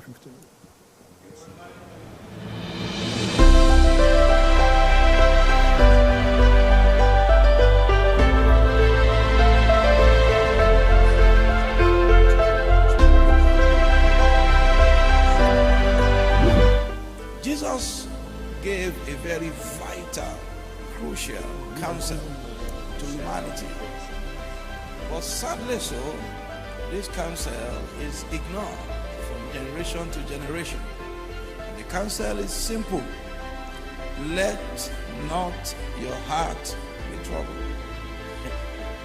15. Jesus gave a very vital, crucial counsel to humanity. But sadly so, this counsel is ignored from generation to generation. The counsel is simple. Let not your heart be troubled.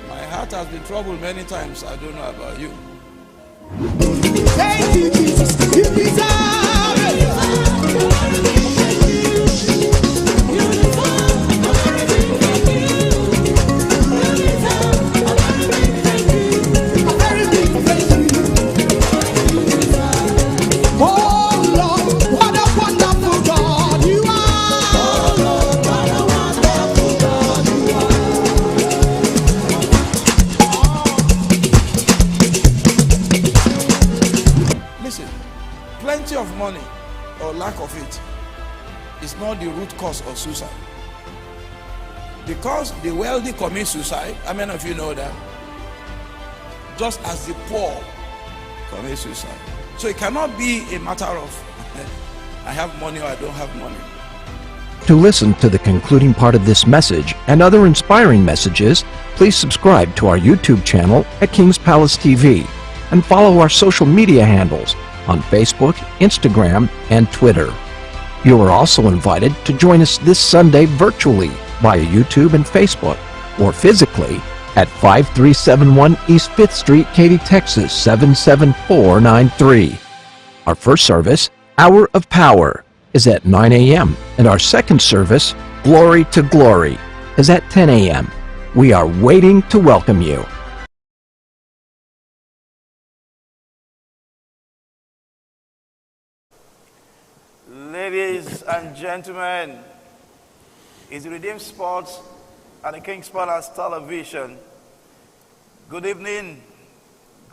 My heart has been troubled many times. I don't know about you. Thank you, Jesus. You deserve it. Plenty of money or lack of it is not the root cause of suicide. Because the wealthy commit suicide, how many of you know that? Just as the poor commit suicide. So it cannot be a matter of I have money or I don't have money. To listen to the concluding part of this message and other inspiring messages, please subscribe to our YouTube channel at King's Palace TV and follow our social media handles on Facebook, Instagram, and Twitter. You are also invited to join us this Sunday virtually via YouTube and Facebook, or physically at 5371 East 5th Street, Katy, Texas 77493. Our first service, Hour of Power, is at 9 a.m. and our second service, Glory to Glory, is at 10 a.m. We are waiting to welcome you. Ladies and gentlemen, it's Redeemed Sports and the King's Palace Television. Good evening,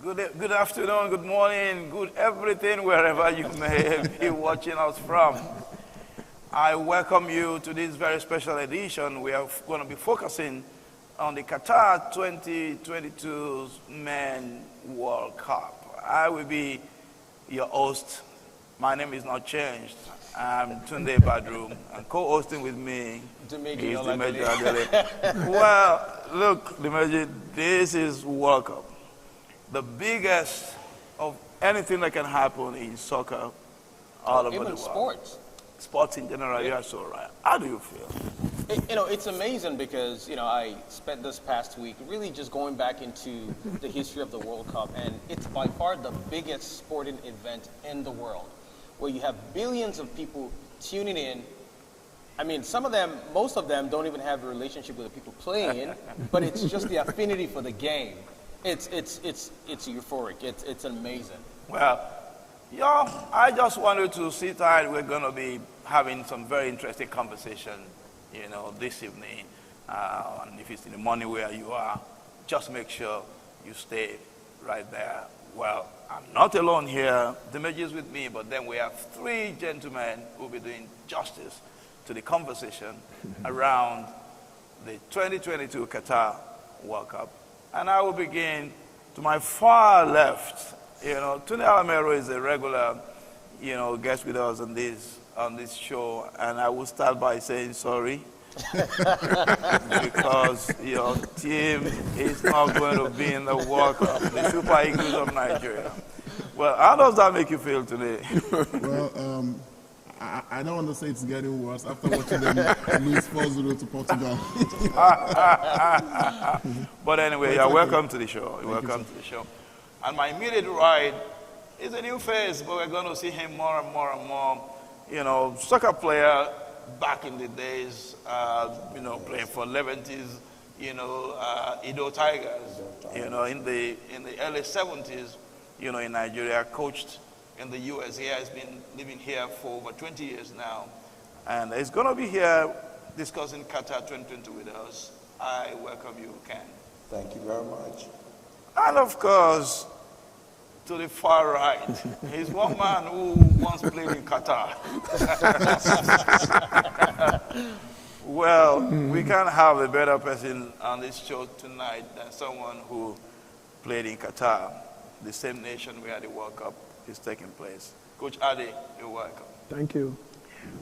good afternoon, good morning, good everything, wherever you may be watching us from. I welcome you to this very special edition. We are going to be focusing on the Qatar 2022 Men World Cup. I will be your host. My name is not changed. I'm Tunde Badru, and co-hosting with me is Dimeji Adele. Well, look, Dimeji, this is World Cup. The biggest of anything that can happen in soccer all over the world. Sports. Sports in general, you are so right. How do you feel? It's amazing because, I spent this past week really just going back into the history of the World Cup, and it's by far the biggest sporting event in the world, where you have billions of people tuning in. I mean, most of them don't even have a relationship with the people playing, but it's just the affinity for the game. It's euphoric. It's amazing. Well, I just wanted to sit tight. We're going to be having some very interesting conversation, this evening. And if it's in the morning where you are, just make sure you stay right there. Well, I'm not alone here. Dimeji is with me, but then we have three gentlemen who will be doing justice to the conversation around the 2022 Qatar World Cup. And I will begin to my far left. Tunde Alamero is a regular, guest with us on this show, and I will start by saying sorry. Because your team is not going to be in the World Cup, the Super Eagles of Nigeria. Well, how does that make you feel today? Well, I don't want to say it's getting worse after watching them lose 4-0 to Portugal. But anyway, you're welcome to the show. You're welcome to the show. And my immediate right is a new face, but we're going to see him more and more and more. Soccer player back in the days, playing for Levante's, Ido Tigers, in the early 70s, in Nigeria, coached in the U.S. He has been living here for over 20 years now. And he's going to be here discussing Qatar 2022 with us. I welcome you, Ken. Thank you very much. And of course, to the far right. He's one man who once played in Qatar. Well, we can't have a better person on this show tonight than someone who played in Qatar, the same nation where the World Cup is taking place. Coach Ade, you're welcome. Thank you.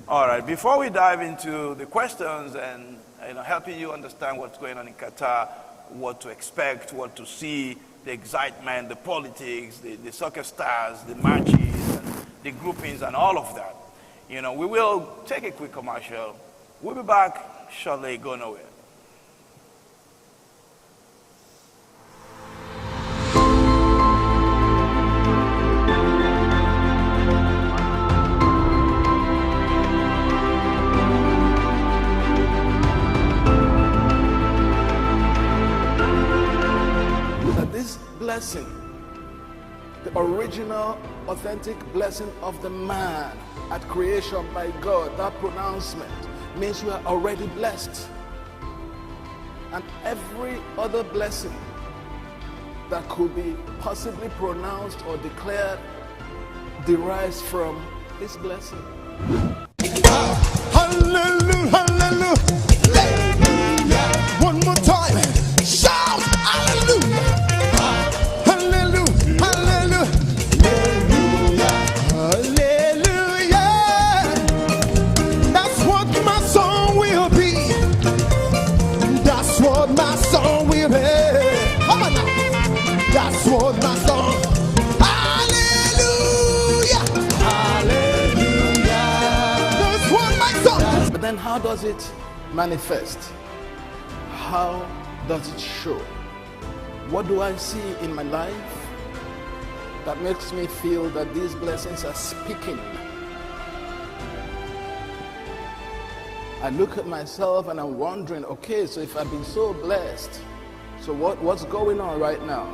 All right, before we dive into the questions and helping you understand what's going on in Qatar, what to expect, what to see, the excitement, the politics, the soccer stars, the matches, and the groupings, and all of that. We will take a quick commercial. We'll be back shortly. Go nowhere. Blessing, the original, authentic blessing of the man at creation by God, that pronouncement means you are already blessed. And every other blessing that could be possibly pronounced or declared derives from this blessing. Hallelujah, hallelujah, hallelujah. One more time, shout hallelujah. That's what my song. Hallelujah. Hallelujah. That's what my song. But then how does it manifest? How does it show? What do I see in my life that makes me feel that these blessings are speaking? I look at myself and I'm wondering, okay, so if I've been so blessed, so what's going on right now?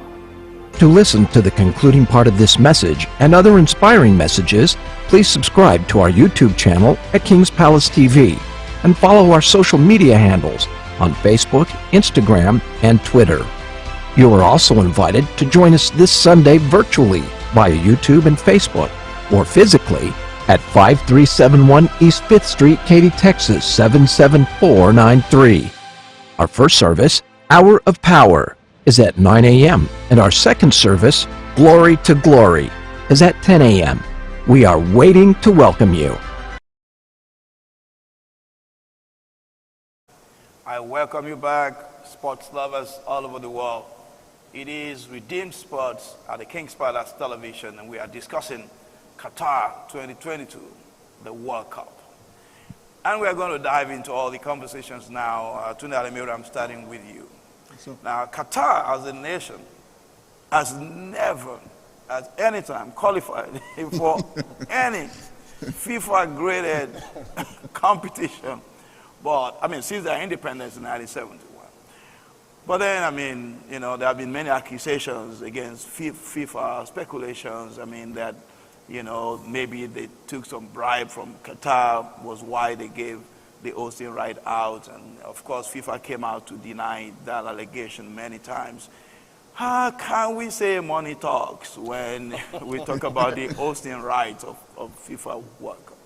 To listen to the concluding part of this message and other inspiring messages, please subscribe to our YouTube channel at King's Palace TV and follow our social media handles on Facebook, Instagram, and Twitter. You are also invited to join us this Sunday virtually via YouTube and Facebook, or physically at 5371 East 5th Street, Katy, Texas 77493. Our first service, Hour of Power, is at 9 a.m. and our second service, Glory to Glory, is at 10 a.m. We are waiting to welcome you. I welcome you back, sports lovers all over the world. It is Redeemed Sports at the King's Palace Television, and we are discussing Qatar 2022, the World Cup. And we are going to dive into all the conversations now. Tunde Alemiro, I'm starting with you. Now, Qatar as a nation has never, at any time, qualified for any FIFA-graded competition. But, since their independence in 1971. But then, there have been many accusations against FIFA, speculations, that, maybe they took some bribe from Qatar was why they gave the hosting right out. And, of course, FIFA came out to deny that allegation many times. How can we say money talks when we talk about the hosting rights of FIFA World Cup?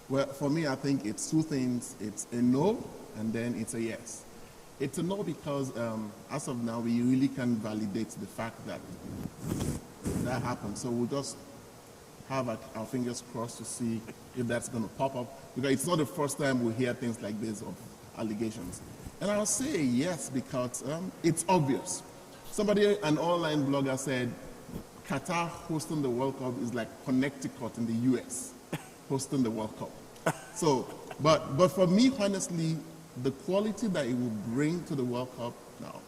Well, for me, I think it's two things. It's a no, and then it's a yes. It's a no because, as of now, we really can't validate the fact that that happened. So we'll just have our fingers crossed to see if that's going to pop up. Because it's not the first time we hear things like this of allegations. And I'll say yes because it's obvious. Somebody, an online blogger said, Qatar hosting the World Cup is like Connecticut in the U.S. hosting the World Cup. So, but for me, honestly, the quality that it will bring to the World Cup now,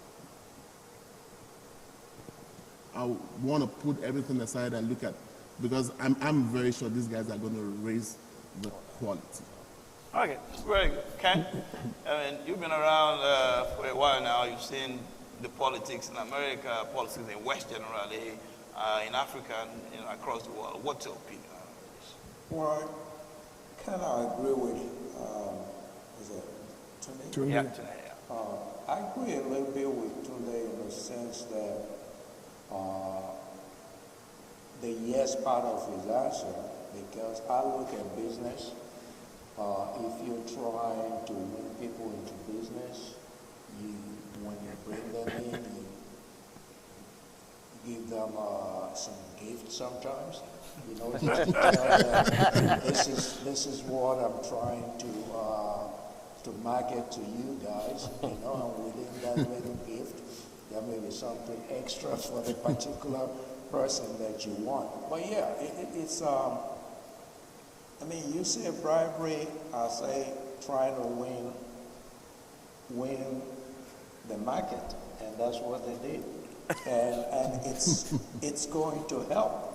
I want to put everything aside and look at, because I'm very sure these guys are going to raise the quality. Okay, very good. Ken, you've been around for a while now. You've seen the politics in America, politics in the West generally, in Africa, and across the world. What's your opinion on this? Well, I kind of agree with, is it Tunde? Yeah, Tunde, yeah. I agree a little bit with Tunde in the sense that the yes part of his answer, because I look at business. If you're trying to bring people into business, when you bring them in, you give them some gift sometimes. You know, just to tell them this is what I'm trying to market to you guys. You know, and within that little gift, there may be something extra for the particular person that you want. But yeah, it's I mean, you say bribery, I say trying to win the market, and that's what they did. And it's going to help.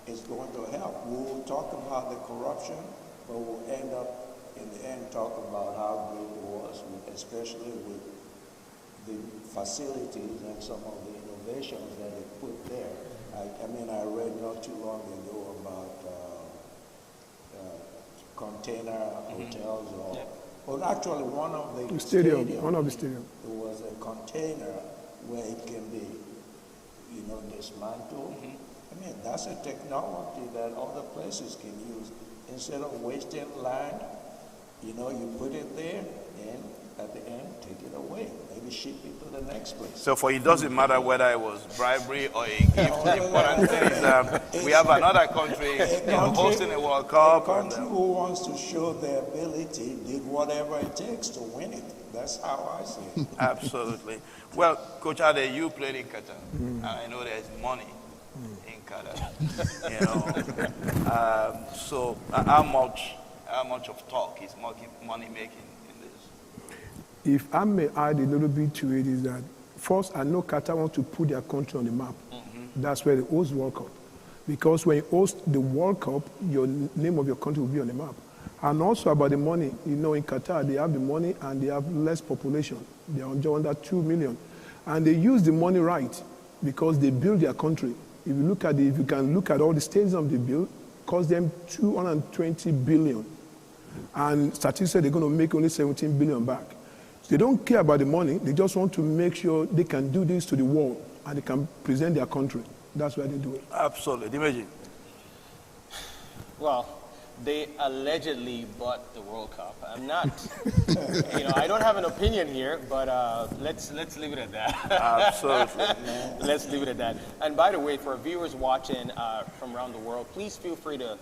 It's going to help. We'll talk about the corruption, but we'll end up in the end talking about how great it was, especially with the facilities and some of the innovations that they put there. I mean, I read not too long ago about container hotels, or actually one of the stadiums. There was a container where it can be, you know, dismantled. I mean, that's a technology that other places can use. Instead of wasting land, you know, you put it there, and at the end, take it away. Maybe ship it to the next place. So for you, it doesn't matter whether it was bribery or a gift. The important thing is we have another country hosting a World Cup. A country who wants to show their ability did whatever it takes to win it. That's how I see it. Absolutely. Well, Coach Ade, you played in Qatar. I know there's money in Qatar. You know, so how much of talk is money making? If I may add a little bit to it, is that first, I know Qatar wants to put their country on the map. That's where they host World Cup. Because when you host the World Cup, your name of your country will be on the map. And also about the money, you know, in Qatar, they have the money and they have less population. They are under 2 million. And they use the money right because they build their country. If you can look at all the stadiums they build, cost them 220 billion. And statistics say they're going to make only 17 billion back. They don't care about the money. They just want to make sure they can do this to the world and they can present their country. That's why they do it. Absolutely. Imagine. Well, they allegedly bought the World Cup. I'm not, you know, I don't have an opinion here, but let's leave it at that. Absolutely. Let's leave it at that. And by the way, for viewers watching from around the world, please feel free to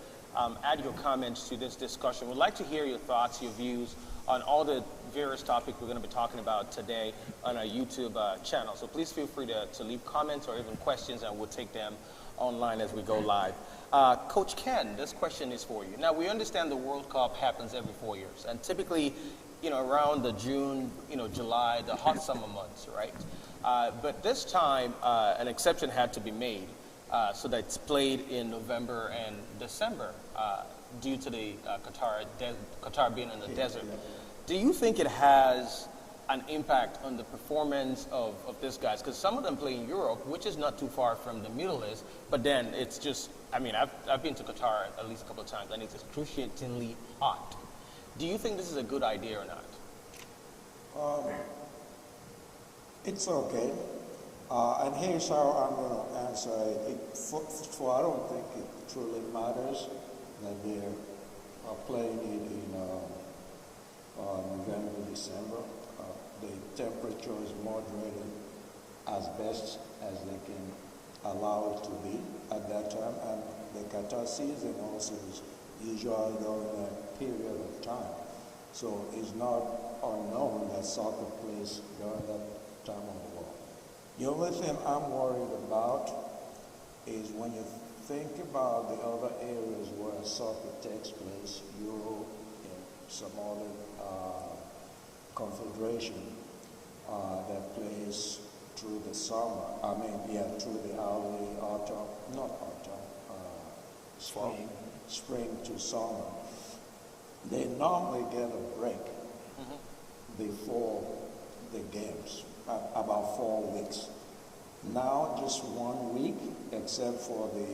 add your comments to this discussion. We'd like to hear your thoughts, your views on all the various topics we're going to be talking about today on our YouTube channel. So please feel free to leave comments or even questions, and we'll take them online as we go live. Coach Ken, this question is for you. Now, we understand the World Cup happens every 4 years, and typically, you know, around the June, you know, July, the hot summer months, right? But this time, an exception had to be made, so that it's played in November and December due to the Qatar being in the desert. Do you think it has an impact on the performance of these guys? Because some of them play in Europe, which is not too far from the Middle East, but then it's just, I mean, I've been to Qatar at least a couple of times, and it's excruciatingly hot. Do you think this is a good idea or not? It's okay. And here's how I'm going to answer it. I don't think it truly matters that they're playing it in November, December. The temperature is moderated as best as they can allow it to be at that time. And the Qatar season also is usually during that period of time. So it's not unknown that soccer plays during that time of the world. The only thing I'm worried about is when you think about the other areas where soccer takes place, Europe and some other confederation that plays through the summer. Through the spring to summer. They normally get a break before the games, about 4 weeks. Now, just 1 week, except for the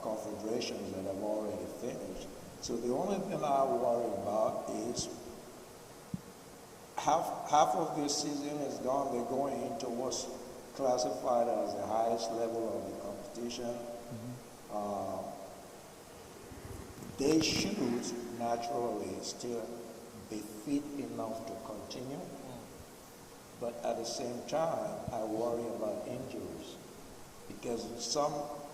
confederations that have already finished. So the only thing I worry about is half of this season is gone. They're going into what's classified as the highest level of the competition. they should naturally still be fit enough to continue. But at the same time, I worry about injuries because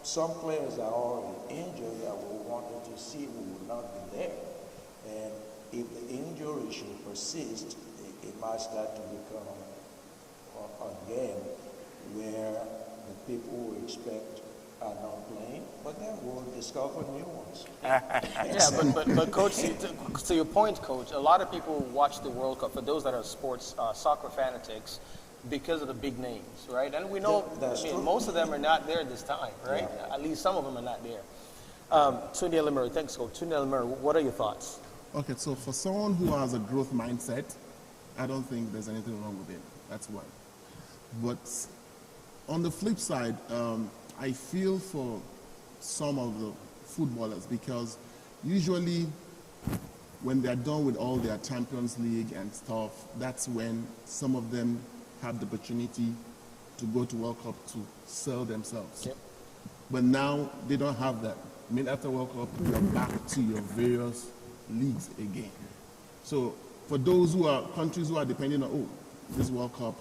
some players are already injured that we wanted to see who will not be there. And if the injury should persist, it might start to become a game where the people we expect are not playing, but then we'll discover new ones. Yeah, but Coach, to your point, Coach, a lot of people watch the World Cup, for those that are sports, soccer fanatics, because of the big names, right? And we know, most of them are not there this time, right? Yeah. At least some of them are not there. Tunde Elimere, thanks, Coach. Tunde Elimere, what are your thoughts? Okay, so for someone who has a growth mindset, I don't think there's anything wrong with it. That's one. But on the flip side, I feel for some of the footballers because usually when they're done with all their Champions League and stuff, that's when some of them have the opportunity to go to World Cup to sell themselves. Yep. But now they don't have that. I mean, after World Cup, you're back to your various leagues again. So for those countries who are depending on, this World Cup,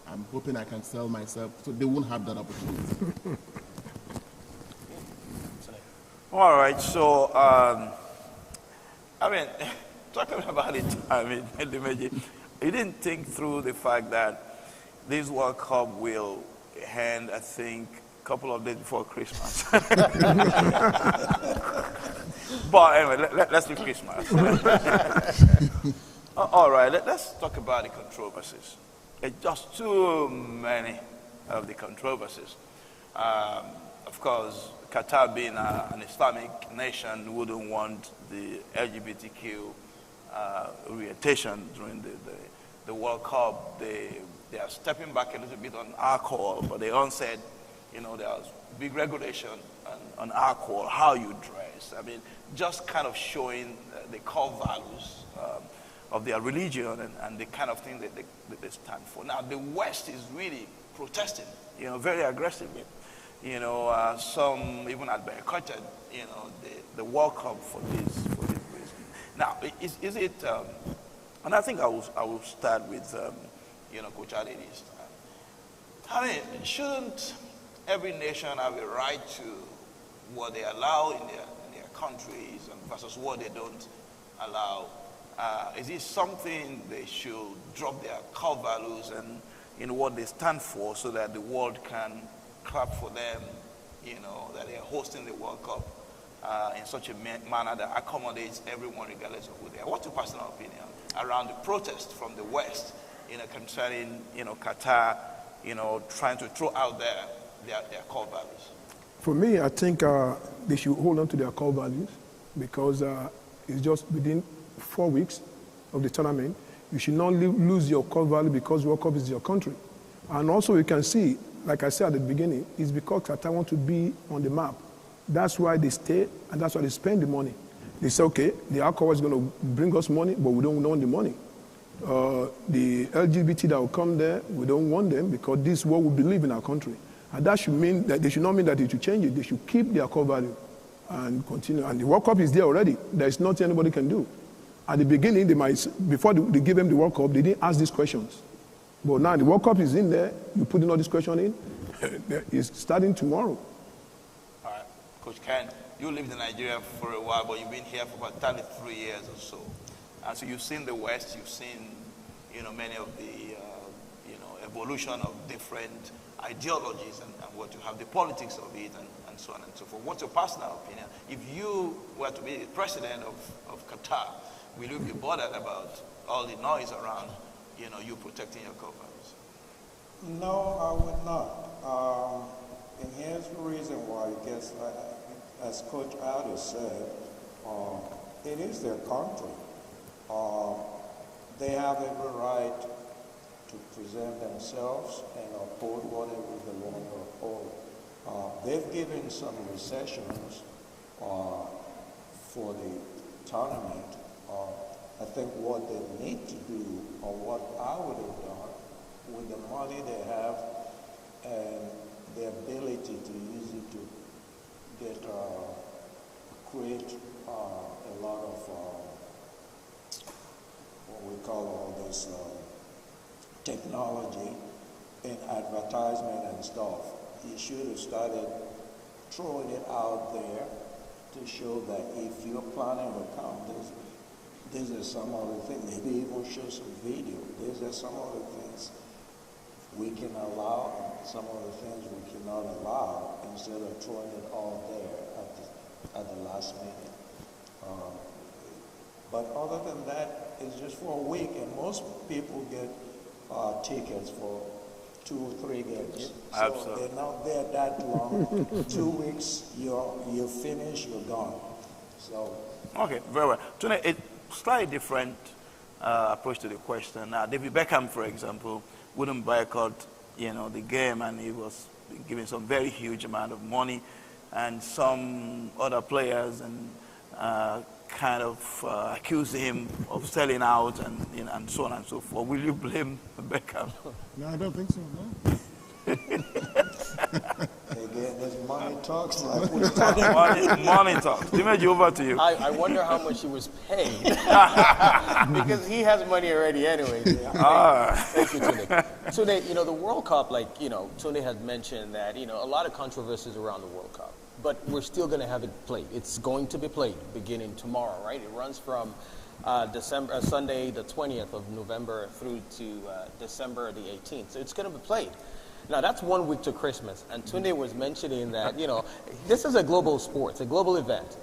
I'm hoping I can sell myself, so they won't have that opportunity. All right, so, talking about it, you didn't think through the fact that this World Cup will end, I think, a couple of days before Christmas. But anyway, let's do Christmas. All right, let's talk about the controversies. Just too many of the controversies. Of course, Qatar being an Islamic nation wouldn't want the LGBTQ orientation during the World Cup. They are stepping back a little bit on alcohol, but they all said, there's big regulation on alcohol, how you dress. I mean, just kind of showing the core values of their religion and the kind of thing that they stand for. Now, the West is really protesting, very aggressively. Some even had boycotted, the World Cup for this reason. Now, is it? And I think I will start with, Coach Ali this time. Shouldn't every nation have a right to what they allow in their countries and versus what they don't allow? Is it something they should drop their core values and what they stand for so that the world can clap for them, that they are hosting the World Cup in such a manner that accommodates everyone regardless of who they are? What's your personal opinion around the protest from the West, concerning, Qatar, trying to throw out their core values? For me, I think they should hold on to their core values because it's just within 4 weeks of the tournament. You should not lose your core value because World Cup is your country. And also you can see, like I said at the beginning, it's because Qatar want to be on the map. That's why they stay and that's why they spend the money. They say, okay, the alcohol is going to bring us money, but we don't want the money. The LGBT that will come there, we don't want them because this is what we believe in our country. And that should mean that they should not mean that they should change it. They should keep their core value and continue. And the World Cup is there already. There is nothing anybody can do. At the beginning, before they give them the World Cup, they didn't ask these questions. But now the World Cup is in there. You put in all these questions in. It's starting tomorrow. All right. Coach Ken, you lived in Nigeria for a while, but you've been here for about 33 years or so. And so you've seen the West. You've seen, many of the, evolution of different ideologies and what you have, the politics of it, and so on and so forth. What's your personal opinion? If you were to be the president of Qatar, will you be bothered about all the noise around, you protecting your core values? No, I would not. And here's the reason why. Because, as Coach Ali said, it is their country. They have every right to present themselves and uphold whatever they want to uphold. They've given some recessions for the tournament. I think what they need to do, or what I would have done, with the money they have and the ability to use it to get create a lot of what we call all this technology in advertisement and stuff. You should have started throwing it out there to show that if you're planning to come, these are some of the things, maybe even show some video. These are some of the things we can allow and some of the things we cannot allow, instead of throwing it all there at the last minute. But other than that, it's just for a week, and most people get tickets for 2 or 3 games. So they're not there that long. 2 weeks, you're finished, you're gone. So. Okay, very well. Tony, a slightly different approach to the question. Now, David Beckham, for example, wouldn't boycott, the game, and he was given some very huge amount of money, and some other players and kind of accused him of selling out and so on and so forth. Will you blame Beckham? No, I don't think so, no. Again, there's money talks like we're talking. Money talks. Dimeji, over to you. I wonder how much he was paid. Because he has money already anyway. Thank you, Tunde. Tunde, the World Cup, like, Tunde had mentioned that, a lot of controversies around the World Cup. But we're still going to have it played. It's going to be played beginning tomorrow, right? It runs from Sunday the 20th of November through to December the 18th. So it's going to be played. Now, that's 1 week to Christmas. And Tunde was mentioning that, this is a global sport. It's a global event.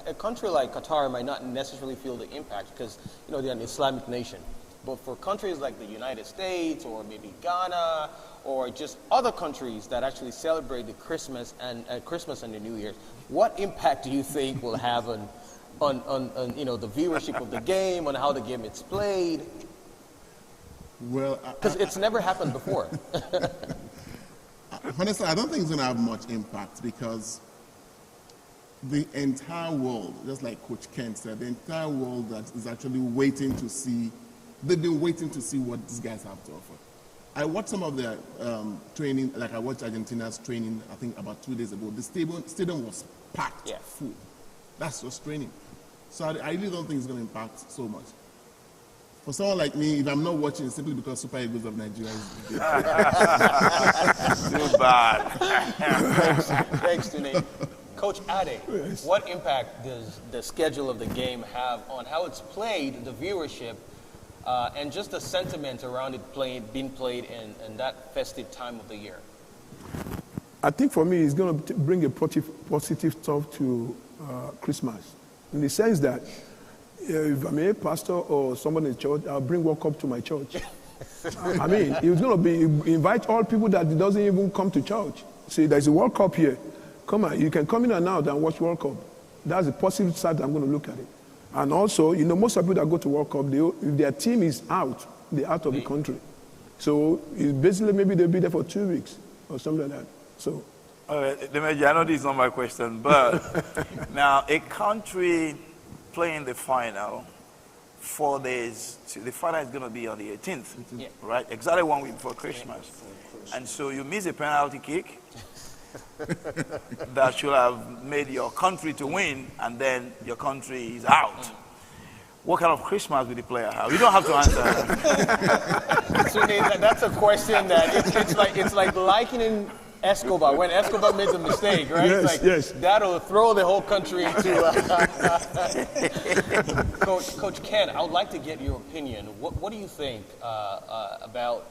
A country like Qatar might not necessarily feel the impact because, they're an Islamic nation. But for countries like the United States or maybe Ghana or just other countries that actually celebrate the Christmas and the New Year, what impact do you think will have on the viewership of the game, on how the game is played? Well, Because it's never happened before. Honestly, I don't think it's going to have much impact because the entire world, just like Coach Kent said, the entire world that is actually waiting to see, they've been waiting to see what these guys have to offer. I watched some of their training, like I watched Argentina's training, I think about 2 days ago. The stadium was packed, full. That's just training. So I really don't think it's going to impact so much. For someone like me, if I'm not watching, it's simply because Super Eagles of Nigeria is too bad. Thanks, Tunde. Coach Ade, what impact does the schedule of the game have on how it's played, the viewership, and just the sentiment around it being played in that festive time of the year? I think for me, it's going to bring a positive stuff to Christmas, in the sense that if I'm a pastor or someone in church, I'll bring World Cup to my church. I mean, it's going to invite all people that doesn't even come to church. See, there's a World Cup here. Come on, you can come in and out and watch World Cup. That's the positive side I'm going to look at it. And also, most people that go to World Cup, if their team is out, they're out of the country. So it's basically maybe they'll be there for 2 weeks or something like that. So. Dimeji, I know this is not my question, but now a country playing the final 4 days, the final is going to be on the 18th, right? Exactly 1 week before Christmas. And so you miss a penalty kick that should have made your country to win, and then your country is out. What kind of Christmas will the player have? You don't have to answer that. So that's a question that it's like likening Escobar, when Escobar made the mistake, right? Yes. That'll throw the whole country into... Coach Ken, I would like to get your opinion. What do you think about,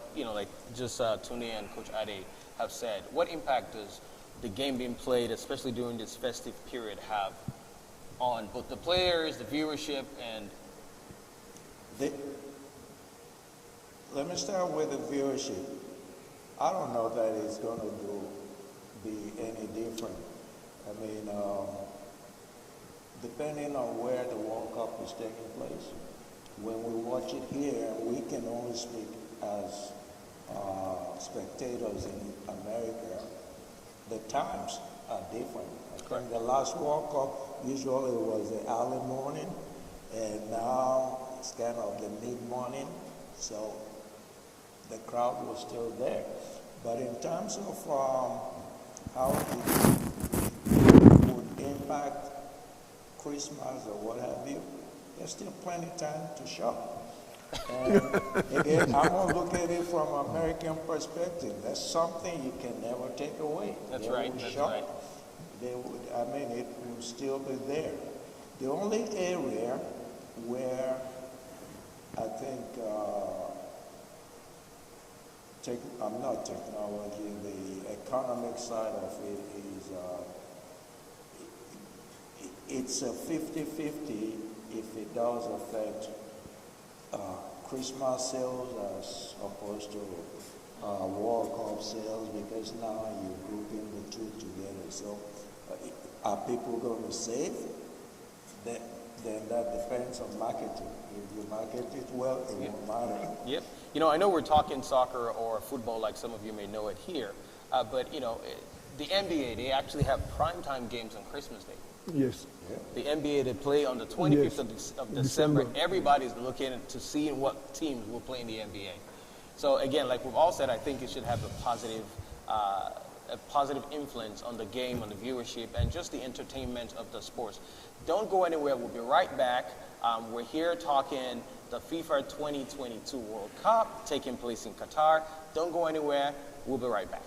just Tunde and Coach Ade have said? What impact does the game being played, especially during this festive period, have on both the players, the viewership, and... Let me start with the viewership. I don't know that it's going to be any different. I mean, depending on where the World Cup is taking place, when we watch it here, we can only speak as spectators in America. The times are different. I think the last World Cup usually was the early morning, and now it's kind of the mid-morning, so the crowd was still there. But in terms of how impact Christmas or what have you, there's still plenty of time to shop. And again, I'm going to look at it from an American perspective. That's something you can never take away. That's They right, would that's shop. right. They would, I mean, it will still be there. The only area where I think, not technology, the economic side of it is, it's a 50-50 if it does affect Christmas sales as opposed to World Cup sales, because now you're grouping the two together. So are people going to save? Then that depends on marketing. If you market it well, it won't matter. Yep. You know, I know we're talking soccer or football like some of you may know it here, but, you know, the NBA, they actually have primetime games on Christmas Day. Yes. The NBA, they play on the 25th Yes. of December. Everybody's looking to see what teams will play in the NBA. So again, like we've all said, I think it should have a positive influence on the game, on the viewership, and just the entertainment of the sports. Don't go anywhere. We'll be right back. We're here talking the FIFA 2022 World Cup taking place in Qatar. Don't go anywhere. We'll be right back.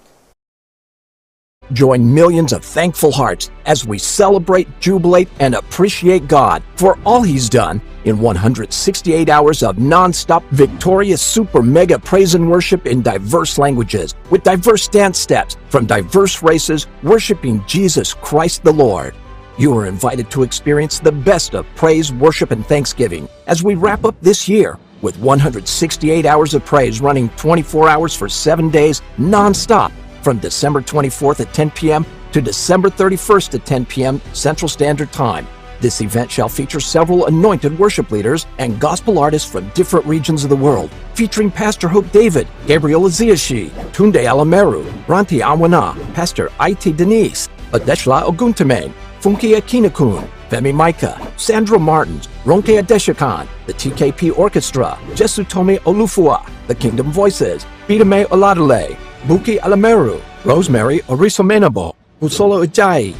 Join millions of thankful hearts as we celebrate, jubilate, and appreciate God for all He's done in 168 hours of non-stop victorious super mega praise and worship in diverse languages with diverse dance steps from diverse races worshiping Jesus Christ the Lord. You are invited to experience the best of praise, worship, and thanksgiving as we wrap up this year with 168 hours of praise running 24 hours for 7 days non-stop from December 24th at 10 p.m. to December 31st at 10 p.m. Central Standard Time. This event shall feature several anointed worship leaders and gospel artists from different regions of the world, featuring Pastor Hope David, Gabriel Aziashi, Tunde Alameru, Ranti Awana, Pastor Iti Denise, Adeshla Oguntamane, Funke Akinakun, Femi Micah, Sandra Martins, Ronke Adeshakan, the TKP Orchestra, Jesutome Olufua, the Kingdom Voices, Bidame Oladale, Buki Alameru, Rosemary Orisomenabo, Usolo Ajayi,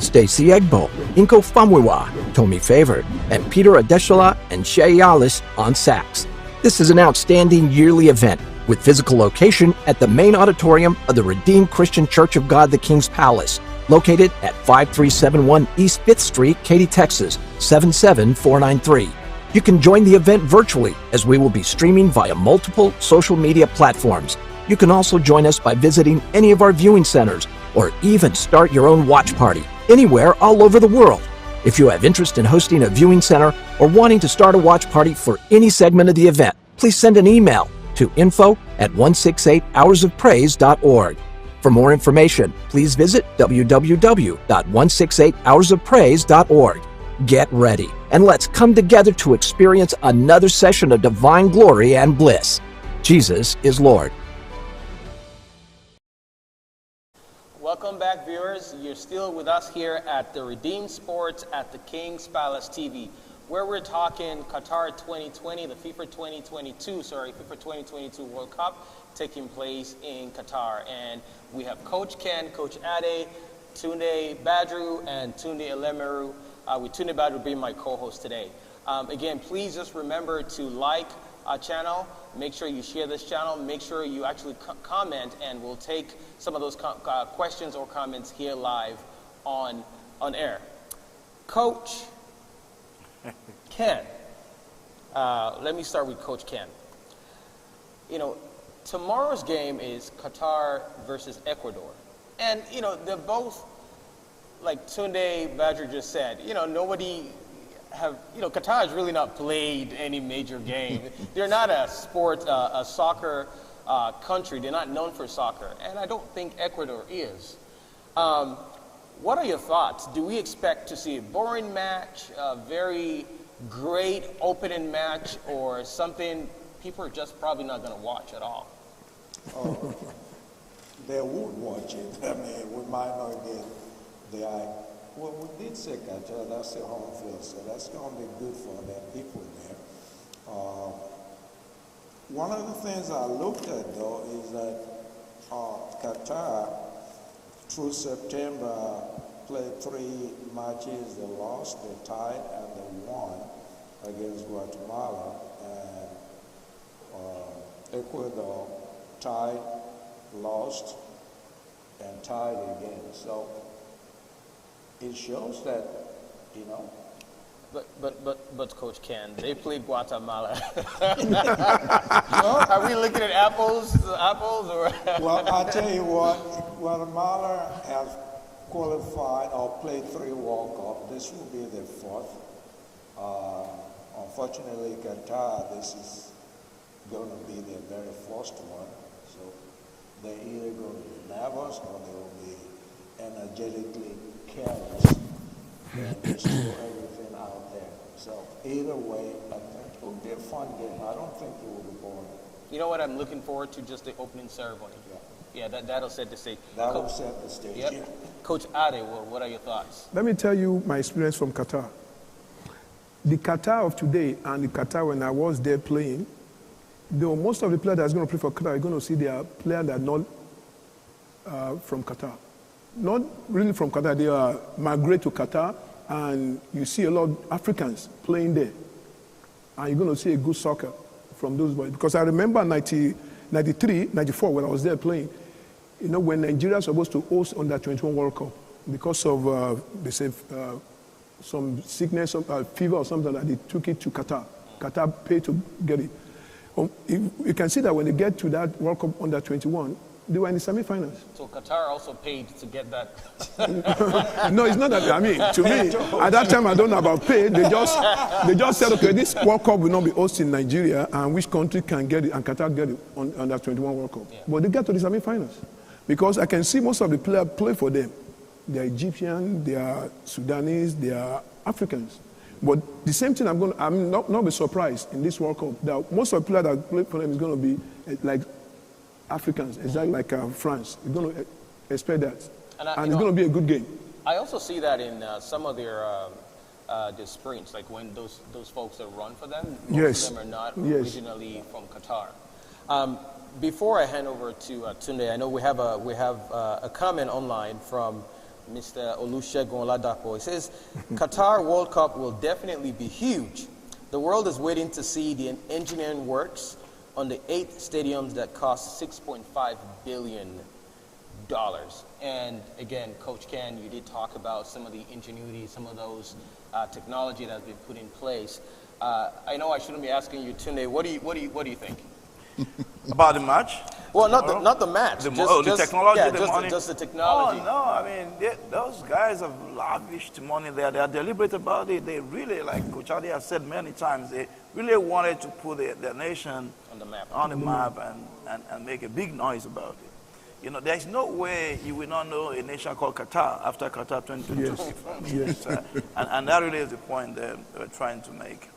Stacey Egbo, Inko Famwiwa, Tommy Favored, and Peter Adeshala and Shay Yalis on sax. This is an outstanding yearly event with physical location at the main auditorium of the Redeemed Christian Church of God, the King's Palace, located at 5371 East 5th Street, Katy, Texas, 77493. You can join the event virtually as we will be streaming via multiple social media platforms. You can also join us by visiting any of our viewing centers or even start your own watch party anywhere all over the world. If you have interest in hosting a viewing center or wanting to start a watch party for any segment of the event, please send an email to info@168hoursofpraise.org. For more information, please visit www.168hoursofpraise.org. Get ready, and let's come together to experience another session of divine glory and bliss. Jesus is Lord. Welcome back, viewers. You're still with us here at the Redeemed Sports at the King's Palace TV, where we're talking Qatar 2020, the FIFA 2022 World Cup taking place in Qatar. And we have Coach Ken, Coach Ade, Tunde Badru, and Tunde Elemeru, with Tunde Badru being my co-host today. Again, please just remember to like our channel. Make sure you share this channel. Make sure you actually comment, and we'll take some of those questions or comments here live on air. Coach Ken, let me start with Coach Ken. You know, tomorrow's game is Qatar versus Ecuador. And, you know, they're both, like Tunde Badru just said, you know, Qatar has really not played any major game. They're not a soccer country. They're not known for soccer. And I don't think Ecuador is. What are your thoughts? Do we expect to see a boring match, a very great opening match, or something people are just probably not going to watch at all? Oh, they would watch it. I mean, we might not get the eye. Well, we did say Qatar, that's their home field, so that's going to be good for their people there. One of the things I looked at, though, is that Qatar, through September, played 3 matches. They lost, they tied, and they won against Guatemala. And Ecuador tied, lost, and tied again. So it shows that, you know. But Coach Ken, they played Guatemala. Are we looking at apples or? Well, I'll tell you what, Guatemala has qualified or played 3 World Cup. This will be their 4th. Unfortunately, Qatar, this is going to be their very first one. So they're either going to be nervous or they will be energetically careless and destroy everything out there. So either way, I think it will be a fun game. I don't think it will be boring. You know what I'm looking forward to? Just the opening ceremony. Yeah, that'll set the stage. That'll set the stage. Yep. Yeah. Coach Ade, what are your thoughts? Let me tell you my experience from Qatar. The Qatar of today and the Qatar when I was there playing, most of the players that's going to play for Qatar are going to see their players that are not from Qatar. Not really from Qatar, they are migrate to Qatar, and you see a lot of Africans playing there. And you're going to see a good soccer from those boys. Because I remember 93, 94, when I was there playing, you know, when Nigeria was supposed to host under 21 World Cup, because of, they said, some sickness, fever or something, that they took it to Qatar. Qatar paid to get it. You can see that when they get to that World Cup under 21, they were in the semi-finals. So Qatar also paid to get that? No, it's not that. I mean, to me, at that time, I don't know about pay. They just said, okay, this World Cup will not be hosted in Nigeria, and which country can get it, and Qatar get it on under 21 World Cup. Yeah. But they get to the semi-finals. Because I can see most of the players play for them. They are Egyptian, they are Sudanese, they are Africans. But the same thing, I'm not be surprised in this World Cup that most of the players that play for them is going to be like Africans, exactly like France. You're going to expect that. And it's going to be a good game. I also see that in some of their sprints, like when those folks that run for them, most of them are not originally from Qatar. Before I hand over to Tunde, I know we have a comment online from Mr. Olusegun Oladapo. It says, Qatar World Cup will definitely be huge. The world is waiting to see the engineering works on the 8 stadiums that cost $6.5 billion. And again, Coach Ken, you did talk about some of the ingenuity, some of those technology that has been put in place. I know I shouldn't be asking you, Tunde, what do you think? About the match? Well, not the match. The technology, yeah, the money. Just the technology. Oh, no, I mean, those guys have lavished money there. They are deliberate about it. They really, like Coach Adi has said many times, they really wanted to put their nation on the map and make a big noise about it. You know, there's no way you will not know a nation called Qatar after Qatar 2022. Yes. And that really is the point that we're trying to make.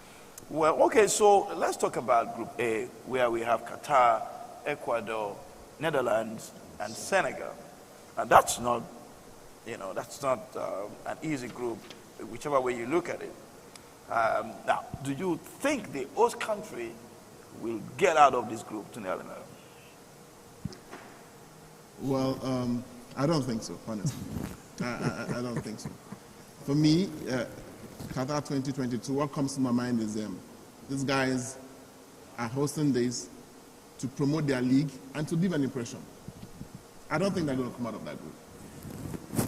Well, okay, so let's talk about Group A, where we have Qatar, Ecuador, Netherlands, and Senegal. And that's not an easy group, whichever way you look at it. Now, do you think the host country will get out of this group to the element? Well, I don't think so, honestly. I don't think so. For me, Qatar 2022, what comes to my mind is these guys are hosting this to promote their league and to leave an impression. I don't think they're going to come out of that group.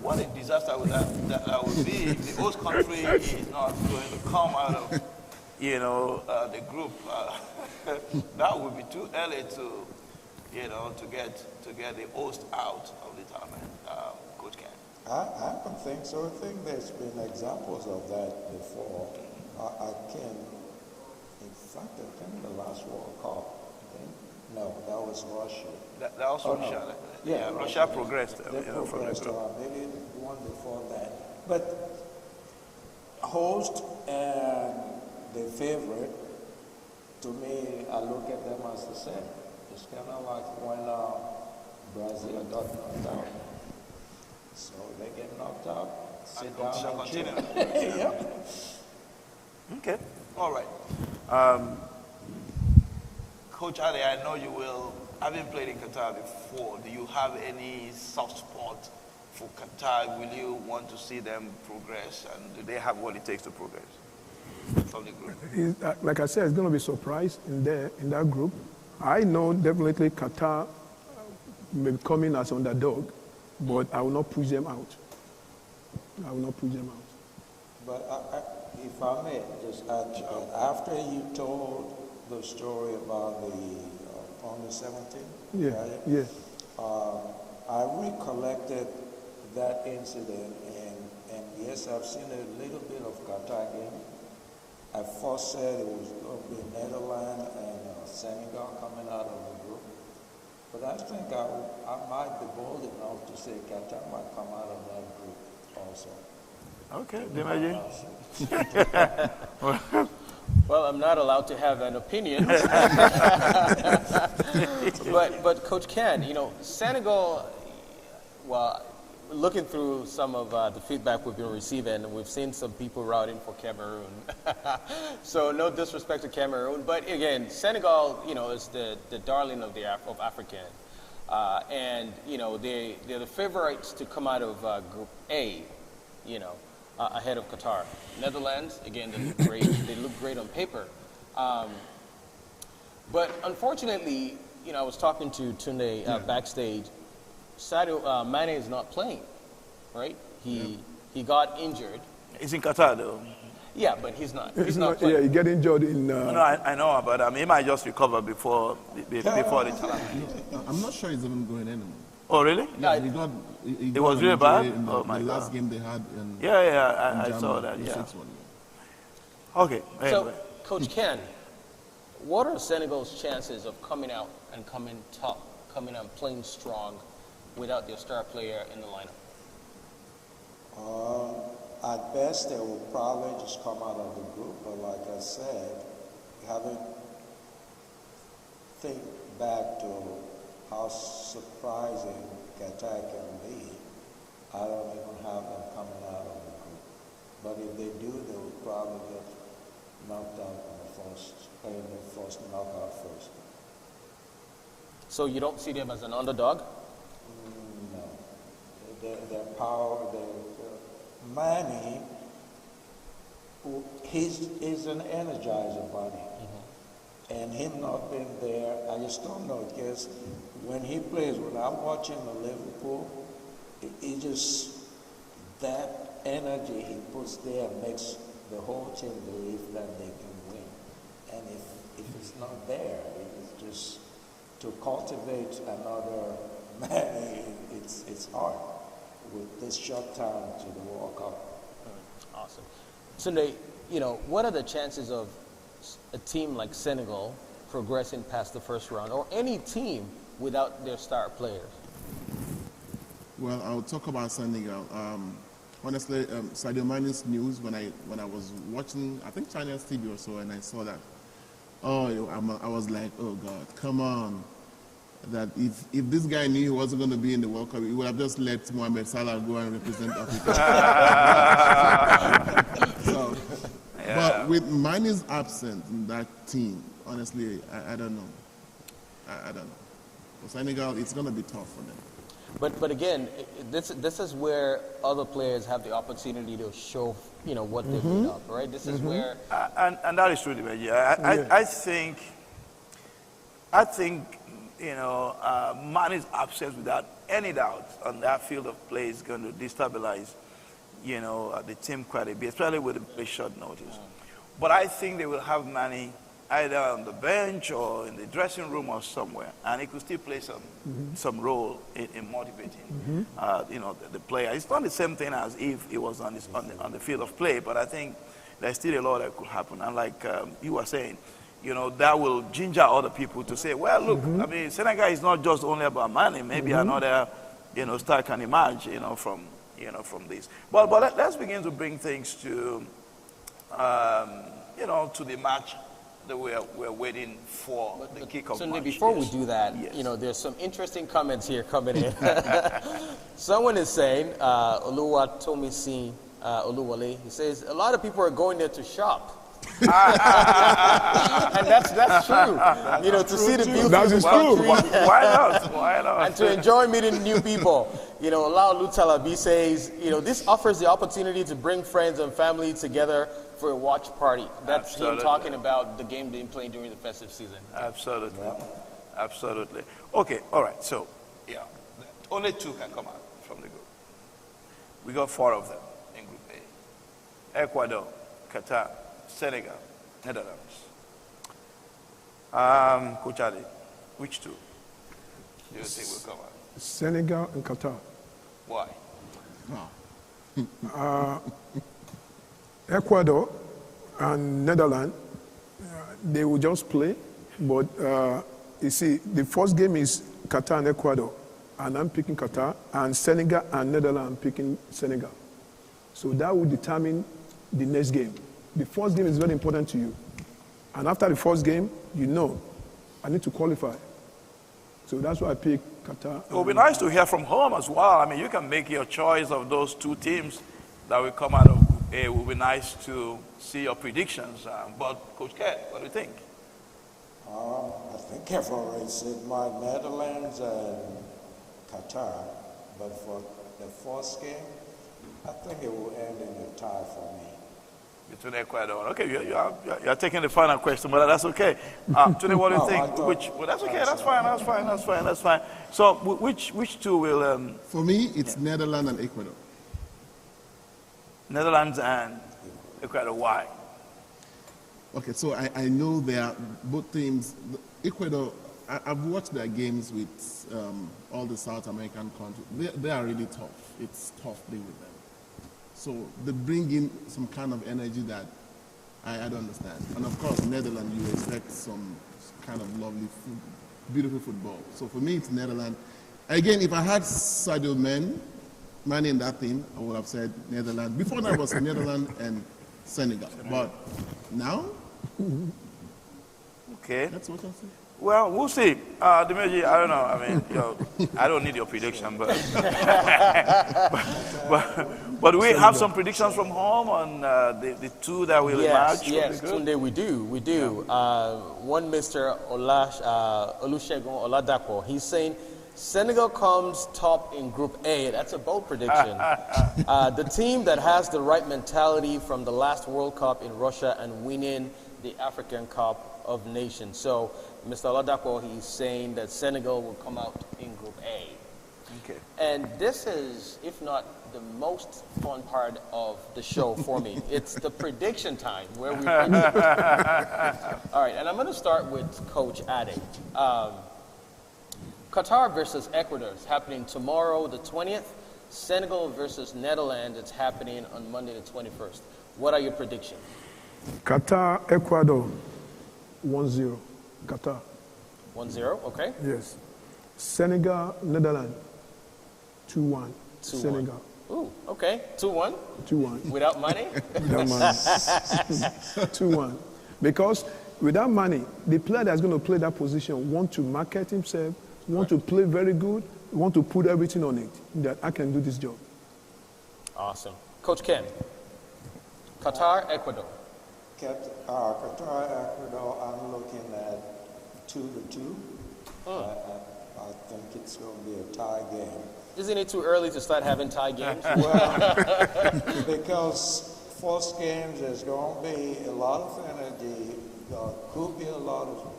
What a disaster would that would be if the host country is not going to come out of, the group. That would be too early to get the host out of the tournament. Coach Ken. I don't think so. I think there's been examples of that before. In fact, I think the last World Cup, no, that was Russia. That was Russia. No. Yeah, Russia progressed. They progressed, maybe the one before that. But host and the favorite, to me, I look at them as the same. It's kind of like when Brazil got knocked out. So they get knocked out, sit down and continue. Yeah. Okay, all right. Coach Ali, I know you will, having played in Qatar before, do you have any soft spot for Qatar, will you want to see them progress? And do they have what it takes to progress from the group? Like I said, it's going to be a surprise in that group. I know definitely Qatar may be coming as underdog, but I will not push them out. I will not push them out. But if I may just add to that, after you told the story about the on the 17th, Yeah, right? yeah. I recollected that incident, and yes, I've seen a little bit of Qatar game. I first said it was going to be Netherlands and Senegal coming out of the group. But I think I might be bold enough to say Qatar might come out of that group also. Okay, imagine. Well, I'm not allowed to have an opinion. but Coach Ken, Senegal, well, looking through some of the feedback we've been receiving, we've seen some people routing for Cameroon. So no disrespect to Cameroon, but again, Senegal, is the darling of African. And, they're the favorites to come out of Group A, ahead of Qatar. Netherlands, again, they look great. They look great on paper. But unfortunately, I was talking to Tunde backstage. Sadio Mane is not playing, right? He got injured. He's in Qatar, though. Yeah, but he's not. He's not playing. Yeah, he get injured in. No, I know, but he might just recover before the tournament. I'm not sure he's even going anymore. Oh, really? Yeah, it got was an really bad? injury in Oh, my the last God. game they had in I saw Germany, that, the yeah. 6-1. Okay, anyway. So, Coach Ken, what are Senegal's chances of coming out and coming top, coming out playing strong without their star player in the lineup? At best, they will probably just come out of the group. But like I said, having think back to how surprising Qatar can be, I don't even have them coming out of the group. But if they do, they will probably get knocked out in the first knockout first. So you don't see them as an underdog? No. Their power, Manny, he's an energizer bunny. And him not being there, I just don't know, because when he plays, when I'm watching the Liverpool, it just, that energy he puts there makes the whole team believe that they can win. And if it's not there, it's just, to cultivate another Manny, it's hard with this short time to the World Cup. Awesome. Sunday, what are the chances of a team like Senegal progressing past the first round, or any team without their star players? Well, I'll talk about Senegal. Honestly, Sadio Mane's news, when I was watching, I think China's TV or so, and I saw that, I was like, oh God, come on. That if this guy knew he wasn't going to be in the World Cup, he would have just let Mohamed Salah go and represent Africa. But with Mane's absence in that team, honestly, I don't know. I don't know. For Senegal, it's going to be tough for them. But again, this is where other players have the opportunity to show, what they've made up, right? This is where... And that is true, Dimeji. I think, Mane's absence, without any doubt, on that field of play is going to destabilize, the team quite a bit, especially with a short notice. But I think they will have Mane either on the bench or in the dressing room or somewhere, and he could still play some role in motivating, the player. It's not the same thing as if he was on the field of play, but I think there's still a lot that could happen. And like you were saying, that will ginger other people to say, well, look, I mean, Senegal is not just only about Mane. Maybe another, star can emerge, from this. But let's begin to bring things to, to the match that we're waiting for, the kickoff Sunday, match. before we do that, there's some interesting comments here coming in. Someone is saying, Oluwa Tomisi Oluwale, he says, a lot of people are going there to shop. And that's true. To see the beauty of the country. Why not? And to enjoy meeting new people. Allow Lutalabi says, this offers the opportunity to bring friends and family together for a watch party. That's him talking about the game being played during the festive season. Absolutely. Yeah. Absolutely. Okay, all right. So, yeah, only 2 can come out from the group. We got 4 of them in Group A. Ecuador, Qatar, Senegal, Netherlands. Coach Ali, which 2 do you think will come out? Senegal and Qatar. Why? Ecuador and Netherlands, they will just play. But you see, the first game is Qatar and Ecuador, and I'm picking Qatar, and Senegal and Netherlands, I'm picking Senegal. So that will determine the next game. The first game is very important to you. And after the first game, I need to qualify. So that's why I pick Qatar. It would be nice to hear from home as well. I mean, you can make your choice of those 2 teams that will come out of Group A. It would be nice to see your predictions. But Coach Ken, what do you think? I think I've already said my Netherlands and Qatar. But for the first game, I think it will end in a tie for me. Between Ecuador. Okay, you're taking the final question, but that's okay. Tony, what do you think? Well, that's okay. That's fine. So, which 2 will? For me, it's Netherlands and Ecuador. Netherlands and Ecuador. Why? Okay, so I know they are both teams. Ecuador, I've watched their games with all the South American countries. They are really tough. It's tough playing with them. So they bring in some kind of energy that I don't understand. And of course, Netherlands, you expect some kind of lovely, beautiful football. So for me, it's Netherlands. Again, if I had Sadio Mane in that team, I would have said Netherlands. Before that was Netherlands and Senegal. But now, okay, that's what I say. Well, we'll see. Dimeji, I don't know. I mean, I don't need your prediction, but but we have some predictions from home on the 2 that will emerge. Yes, Tunde, we do. Yeah. One Mr. Olusegun Oladapo, he's saying Senegal comes top in Group A. That's a bold prediction. The team that has the right mentality from the last World Cup in Russia and winning the African Cup of Nations. So, Mr. Oladapo, he's saying that Senegal will come out in Group A. Okay. And this is, if not the most fun part of the show for me, it's the prediction time where we predict. All right, and I'm going to start with Coach Ade. Qatar versus Ecuador is happening tomorrow, the 20th. Senegal versus Netherlands, it's happening on Monday, the 21st. What are your predictions? Qatar, Ecuador, 1-0. Qatar. 1-0, okay. Yes. Senegal, Netherlands, 2-1. 2-1. Senegal. Ooh, okay. 2-1? 2-1. Without money? Without money. 2-1. Because without money, the player that's going to play that position want to market himself, want to play very good, want to put everything on it, that I can do this job. Awesome. Coach Ken, Qatar, Ecuador. Qatar, Ecuador, I'm looking at 2-2. I think it's going to be a tie game. Isn't it too early to start having tie games? Well, because first games, there's going to be a lot of energy. There could be a lot of,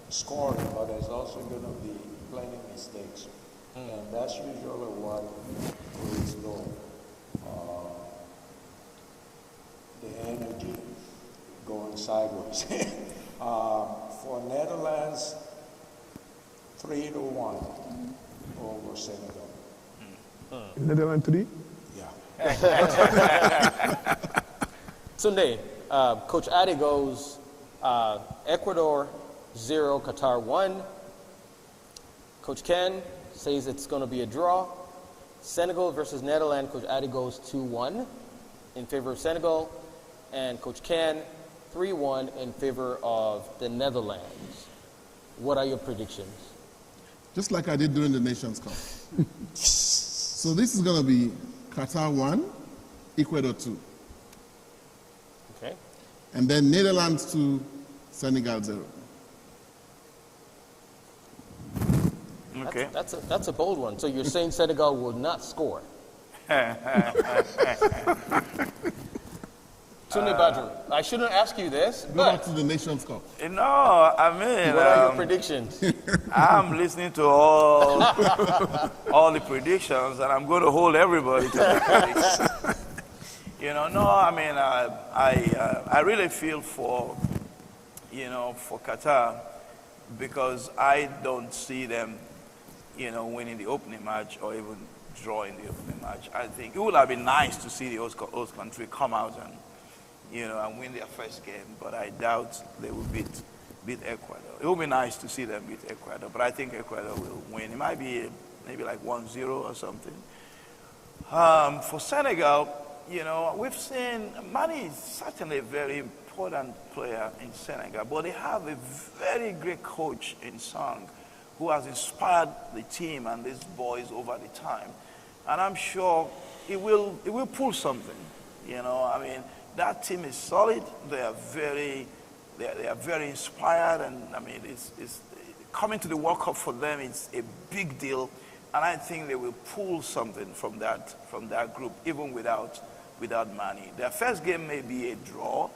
scoring, but there's also going to be plenty of mistakes. And that's usually what leads to the energy going sideways. For Netherlands, 3-1 over Senegal. Netherlands 3? Yeah. Sunday, Coach Adi goes Ecuador 0, Qatar 1. Coach Ken says it's going to be a draw. Senegal versus Netherlands, Coach Adi goes 2-1 in favor of Senegal. And Coach Ken, 3-1 in favor of the Netherlands. What are your predictions? Just like I did during the Nations Cup. So this is going to be Qatar 1, Ecuador 2. Okay. And then Netherlands 2, Senegal 0. Okay. That's a bold one. So you're saying Senegal will not score? Tunde Badru, I shouldn't ask you this, Go but back to the Nations Cup. No, I mean, what are your predictions? I'm listening to all the predictions, and I'm going to hold everybody to their predictions. No, I mean, I really feel for Qatar, because I don't see them, winning the opening match or even drawing the opening match. I think it would have been nice to see the host country come out and win their first game, but I doubt they will beat Ecuador. It would be nice to see them beat Ecuador, but I think Ecuador will win. It might be maybe like 1-0 or something. For Senegal, we've seen Mane is certainly a very important player in Senegal, but they have a very great coach in Sang who has inspired the team and these boys over the time. And I'm sure it will pull something. I mean, that team is solid. They are very inspired, and I mean, it's coming to the World Cup for them. It's a big deal, and I think they will pull something from that group, even without Mane. Their first game may be a draw,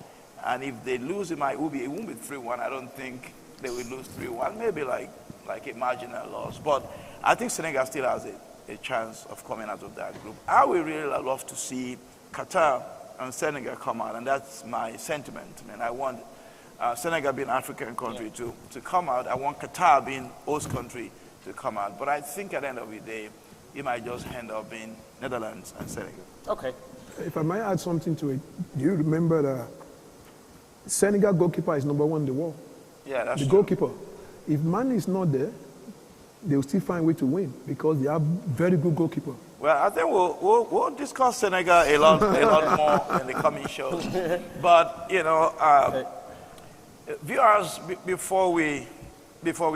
and if they lose, it won't be 3-1. I don't think they will lose 3-1. Maybe like a marginal loss. But I think Senegal still has a chance of coming out of that group. I would really love to see Qatar and Senegal come out, and that's my sentiment. I mean, I want Senegal being an African country to come out. I want Qatar being host country to come out. But I think at the end of the day, it might just end up being Netherlands and Senegal. Okay. If I might add something to it, do you remember the Senegal goalkeeper is number 1 in the world? Yeah, that's the true. goalkeeper. If Mane is not there, they will still find a way to win because they have very good goalkeeper. Well, I think we'll discuss Senegal a lot more in the coming shows. But viewers, before we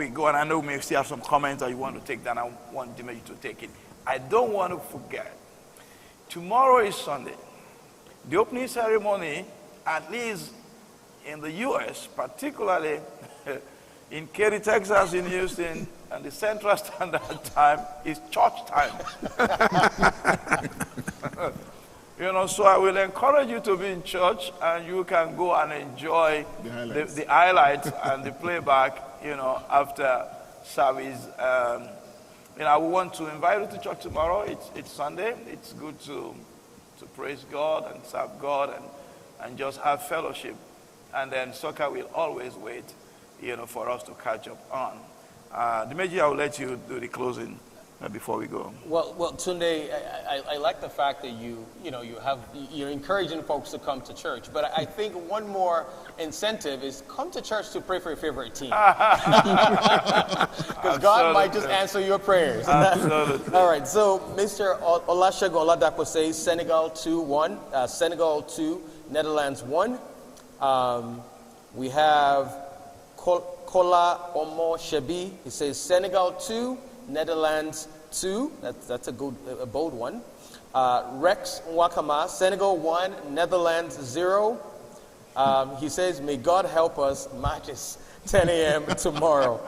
go, and I know we may still have some comments that you want to take down. I want Dimeji to take it. I don't want to forget. Tomorrow is Sunday. The opening ceremony, at least in the U.S., particularly in Katy, Texas, in Houston, and the Central Standard Time, is church time. So I will encourage you to be in church, and you can go and enjoy the highlights and the playback, after service. I want to invite you to church tomorrow. It's Sunday. It's good to praise God and serve God and just have fellowship. And then soccer will always wait, for us to catch up on. Dimeji, I will let you do the closing before we go. Well, Tunde, I like the fact that you're encouraging folks to come to church. But I think one more incentive is come to church to pray for your favorite team. Because God might just answer your prayers. Absolutely. All right. So Mr. Olusegun Oladapo says Senegal 2-1, Senegal 2, Netherlands 1. We have Kola Omo Shebi. He says Senegal 2, Netherlands 2. That's a bold one. Rex Nwakama, Senegal 1, Netherlands 0. He says, may God help us. Match is 10 a.m. tomorrow.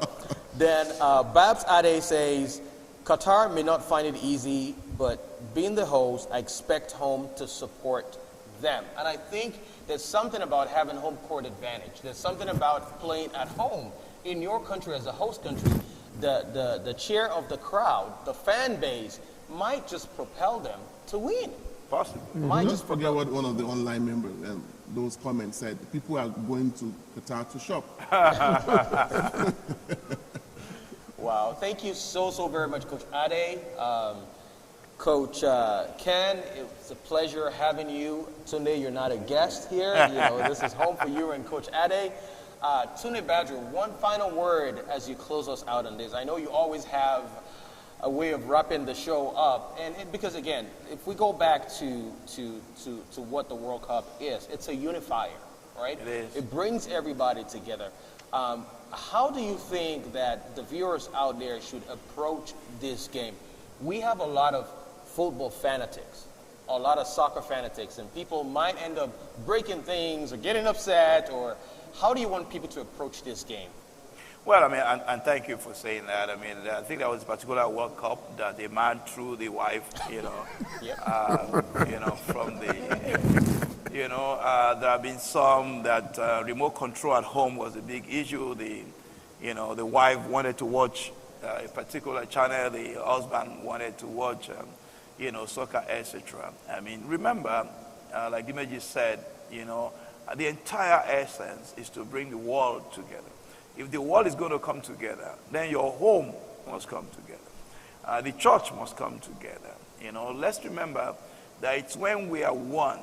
Then Babs Ade says, Qatar may not find it easy, but being the host, I expect home to support them. And I think there's something about having home court advantage. There's something about playing at home in your country as a host country. The cheer of the crowd, the fan base, might just propel them to win. Possibly. Might just forget what one of the online members, those comments said. People are going to Qatar to shop. Wow. Thank you so very much, Coach Ade. Coach Ken, it's a pleasure having you. Tunde, you're not a guest here. This is home for you and Coach Ade. Tunde Badru, one final word as you close us out on this. I know you always have a way of wrapping the show up, because again, if we go back to what the World Cup is, it's a unifier, right? It is. It brings everybody together. How do you think that the viewers out there should approach this game? We have a lot of football fanatics, a lot of soccer fanatics, and people might end up breaking things or getting upset. Or how do you want people to approach this game? Well, I mean, and thank you for saying that. I mean, I think that was a particular World Cup that a man threw the wife, from the, there have been some that remote control at home was a big issue. The wife wanted to watch a particular channel, the husband wanted to watch, soccer, etc. I mean, remember, like Dimeji said, the entire essence is to bring the world together. If the world is going to come together, then your home must come together. The church must come together. Let's remember that it's when we are one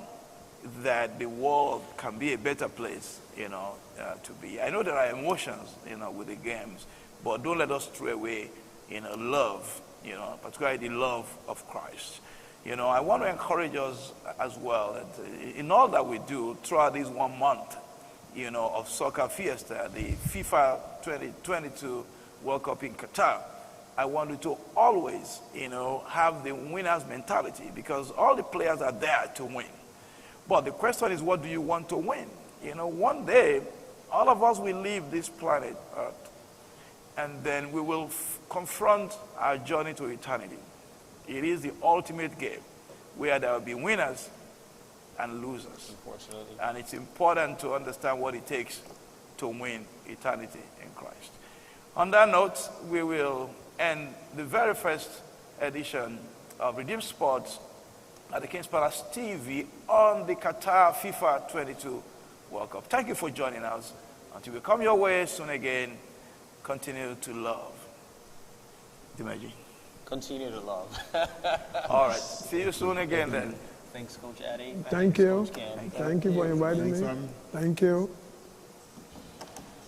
that the world can be a better place, to be. I know there are emotions, with the games, but don't let us throw away, love, particularly the love of Christ. I want to encourage us as well that in all that we do throughout this 1 month, of Soccer Fiesta, the FIFA 2022 World Cup in Qatar, I want you to always, have the winner's mentality, because all the players are there to win. But the question is, what do you want to win? One day, all of us will leave this planet Earth, and then we will confront our journey to eternity. It is the ultimate game where there will be winners and losers. Unfortunately. And it's important to understand what it takes to win eternity in Christ. On that note, we will end the very first edition of Redeemed Sports at the King's Palace TV on the Qatar FIFA 22 World Cup. Thank you for joining us. Until we come your way soon again, continue to love. Dimeji. Continue to love. All right. See you soon again then. Thanks, Coach Addy. Thank you. Coach Cam. Thank you for inviting me. Thank you.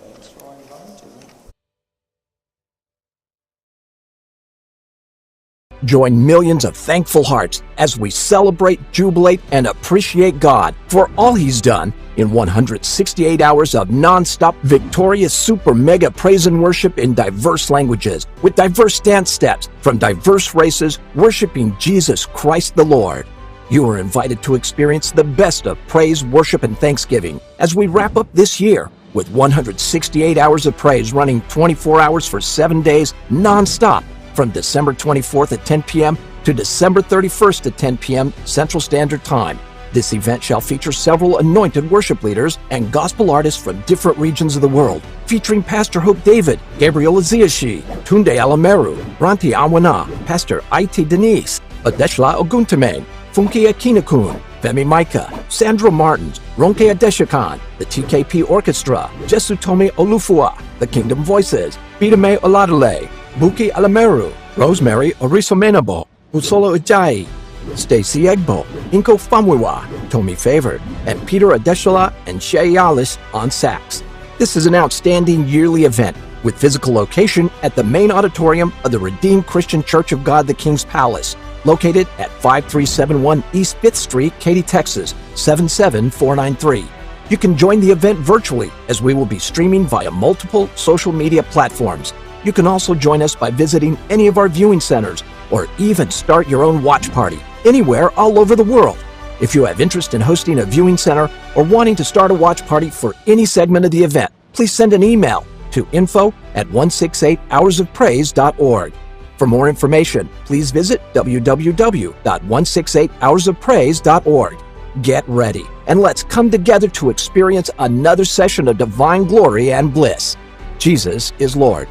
Thanks for inviting me. Join millions of thankful hearts as we celebrate, jubilate, and appreciate God for all He's done in 168 hours of non-stop victorious super mega praise and worship in diverse languages with diverse dance steps from diverse races worshiping Jesus Christ the Lord. You are invited to experience the best of praise, worship, and thanksgiving as we wrap up this year with 168 hours of praise running 24 hours for 7 days non-stop from December 24th at 10 p.m. to December 31st at 10 p.m. Central Standard Time. This event shall feature several anointed worship leaders and gospel artists from different regions of the world, featuring Pastor Hope David, Gabriel Aziashi, Tunde Alameru, Ranti Awana, Pastor Iti Denise, Adeshla Oguntameng, Funke Akinakun, Femi Micah, Sandra Martins, Ronke Adeshakan, the TKP Orchestra, Jesutome Olufua, the Kingdom Voices, Bidame Oladale, Buki Alameru, Rosemary Orisomenabo, Usolo Ujai, Stacy Egbo, Inko Famwiwa, Tommy Favored, and Peter Adeshala and Shay Yalis on sax. This is an outstanding yearly event with physical location at the main auditorium of the Redeemed Christian Church of God, the King's Palace, located at 5371 East 5th Street, Katy, Texas, 77493. You can join the event virtually as we will be streaming via multiple social media platforms. You can also join us by visiting any of our viewing centers or even start your own watch party anywhere all over the world. If you have interest in hosting a viewing center or wanting to start a watch party for any segment of the event, please send an email to info@168hoursofpraise.org. For more information, please visit www.168hoursofpraise.org. Get ready, and let's come together to experience another session of divine glory and bliss. Jesus is Lord.